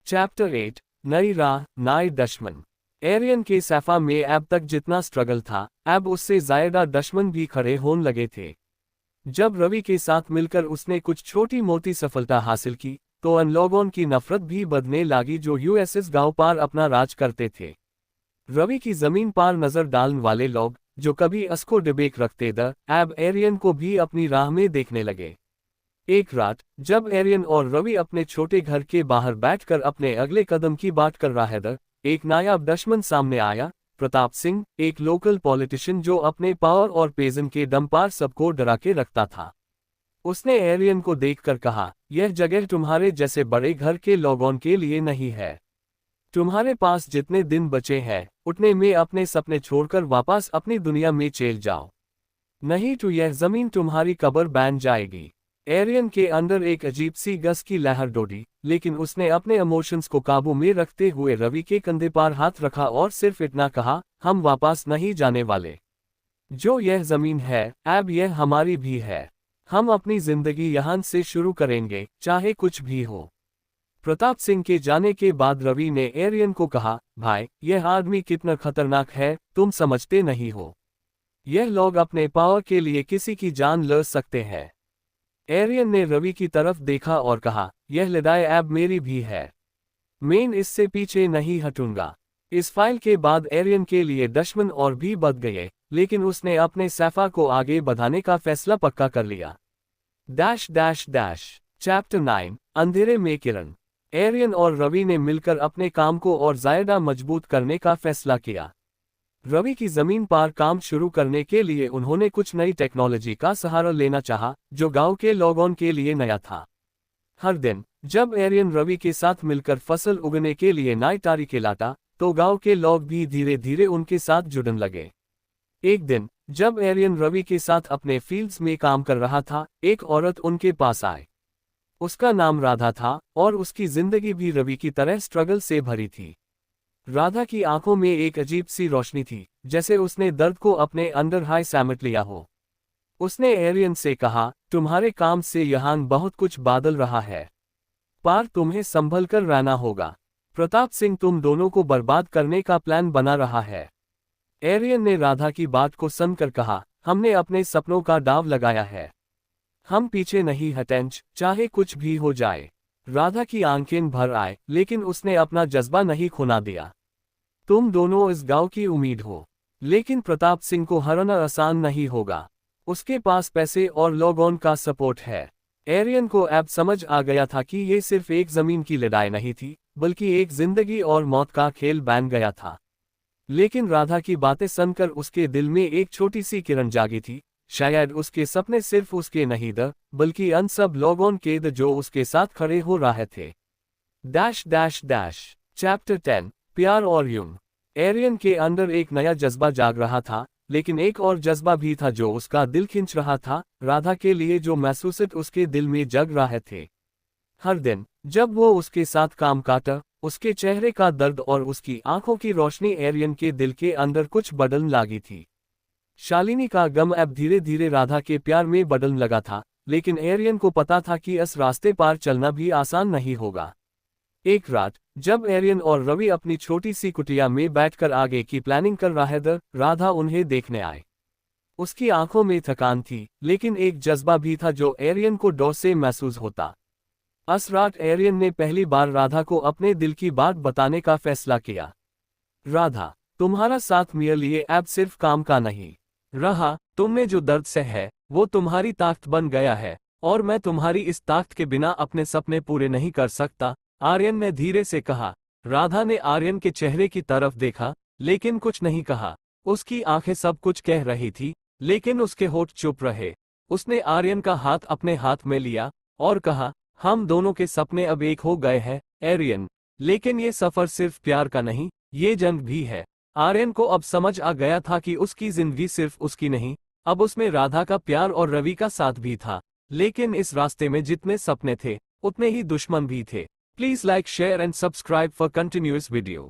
Chapter 8 नई राह नए दुश्मन। एरियन के सैफा में अब तक जितना स्ट्रगल था, अब उससे ज्यादा दुश्मन भी खड़े होने लगे थे। जब रवि के साथ मिलकर उसने कुछ छोटी मोटी सफलता हासिल की, तो उन लोगों की नफरत भी बढ़ने लगी जो यूएसएस गांव पार अपना राज करते थे। रवि की जमीन पार नजर डालने वाले लोग, जो कभी उसको डिबेक रखते थे, अब एरियन को भी अपनी राह में देखने लगे। एक रात, जब एरियन और रवि अपने छोटे घर के बाहर बैठकर अपने अगले कदम की बात कर रहे थे, एक नायाब दुश्मन सामने आया। प्रताप सिंह, एक लोकल पॉलिटिशियन जो अपने पावर और पेजन के दम पर सबको डरा के रखता था। उसने एरियन को देखकर कहा, यह जगह तुम्हारे जैसे बड़े घर के लोगों के लिए नहीं है। तुम्हारे पास जितने दिन बचे हैं, उतने में अपने सपने छोड़कर वापस अपनी दुनिया में चल जाओ, नहीं तो यह जमीन तुम्हारी कब्र बन जाएगी। एरियन के अंदर एक अजीब सी गस की लहर दौड़ी, लेकिन उसने अपने इमोशंस को काबू में रखते हुए रवि के कंधे पर हाथ रखा और सिर्फ इतना कहा, हम वापस नहीं जाने वाले। जो यह जमीन है, अब यह हमारी भी है। हम अपनी जिंदगी यहाँ से शुरू करेंगे, चाहे कुछ भी हो। प्रताप सिंह के जाने के बाद रवि ने एरियन को कहा, भाई, यह आदमी कितना खतरनाक है, तुम समझते नहीं हो। यह लोग अपने पावर के लिए किसी की जान ले सकते हैं। एरियन ने रवि की तरफ देखा और कहा, यह लड़ाई अब मेरी भी है। मैं इससे पीछे नहीं हटूंगा। इस फाइल के बाद एरियन के लिए दुश्मन और भी बढ़ गए, लेकिन उसने अपने सैफा को आगे बढ़ाने का फैसला पक्का कर लिया। Dash dash dash. चैप्टर 9 अंधेरे में किरण। एरियन और रवि ने मिलकर अपने काम को और ज्यादा मजबूत करने का फैसला किया। रवि की जमीन पर काम शुरू करने के लिए उन्होंने कुछ नई टेक्नोलॉजी का सहारा लेना चाहा, जो गांव के लोगों के लिए नया था। हर दिन, जब एरियन रवि के साथ मिलकर फसल उगने के लिए नई तरीके लाता, तो गांव के लोग भी धीरे धीरे उनके साथ जुड़ने लगे। एक दिन, जब एरियन रवि के साथ अपने फील्ड्स में काम कर रहा था, एक औरत उनके पास आई। उसका नाम राधा था, और उसकी जिंदगी भी रवि की तरह स्ट्रगल से भरी थी। राधा की आंखों में एक अजीब सी रोशनी थी, जैसे उसने दर्द को अपने अंदर हाय समेट लिया हो। उसने एरियन से कहा, तुम्हारे काम से यहाँ बहुत कुछ बदल रहा है, पर तुम्हें संभल कर रहना होगा। प्रताप सिंह तुम दोनों को बर्बाद करने का प्लान बना रहा है। एरियन ने राधा की बात को सुनकर कहा, हमने अपने सपनों का दाव लगाया है। हम पीछे नहीं हटेंगे, चाहे कुछ भी हो जाए। राधा की आंखें भर आए, लेकिन उसने अपना जज्बा नहीं खोना दिया। तुम दोनों इस गांव की उम्मीद हो, लेकिन प्रताप सिंह को हराना आसान नहीं होगा। उसके पास पैसे और लोगों का सपोर्ट है। एरियन को अब समझ आ गया था कि ये सिर्फ एक जमीन की लड़ाई नहीं थी, बल्कि एक जिंदगी और मौत का खेल बन गया था। लेकिन राधा की बातें सुनकर उसके दिल में एक छोटी सी किरण जागी थी। शायद उसके सपने सिर्फ उसके नहीं थे, बल्कि उन सब लोगों के थे जो उसके साथ खड़े हो रहे थे। Dash dash dash. चैप्टर 10 प्यार और यूं। एरियन के अंदर एक नया जज्बा जाग रहा था, लेकिन एक और जज्बा भी था जो उसका दिल खींच रहा था, राधा के लिए जो महसूस उसके दिल में जग रहे थे। हर दिन, जब वो उसके साथ काम काटा, उसके चेहरे का दर्द और उसकी आंखों की रोशनी एरियन के दिल के अंदर कुछ बदलने लगी थी। शालिनी का गम अब धीरे धीरे राधा के प्यार में बदलने लगा था, लेकिन एरियन को पता था कि इस रास्ते पार चलना भी आसान नहीं होगा। एक रात, जब एरियन और रवि अपनी छोटी सी कुटिया में बैठकर आगे की प्लानिंग कर रहे थे, राधा उन्हें देखने आए। उसकी आंखों में थकान थी, लेकिन एक जज्बा भी था जो एरियन को डर से महसूस होता। उस रात एरियन ने पहली बार राधा को अपने दिल की बात बताने का फैसला किया। राधा, तुम्हारा साथ मेरे लिए अब सिर्फ काम का नहीं रहा। तुमने जो दर्द सह है, वो तुम्हारी ताकत बन गया है, और मैं तुम्हारी इस ताकत के बिना अपने सपने पूरे नहीं कर सकता, आर्यन ने धीरे से कहा। राधा ने आर्यन के चेहरे की तरफ देखा, लेकिन कुछ नहीं कहा। उसकी आंखें सब कुछ कह रही थी, लेकिन उसके होठ चुप रहे। उसने आर्यन का हाथ अपने हाथ में लिया और कहा, हम दोनों के सपने अब एक हो गए हैं एरियन, लेकिन ये सफर सिर्फ प्यार का नहीं, ये जंग भी है। आर्यन को अब समझ आ गया था कि उसकी जिंदगी सिर्फ उसकी नहीं, अब उसमें राधा का प्यार और रवि का साथ भी था। लेकिन इस रास्ते में जितने सपने थे, उतने ही दुश्मन भी थे। Please like, share and subscribe for continuous video.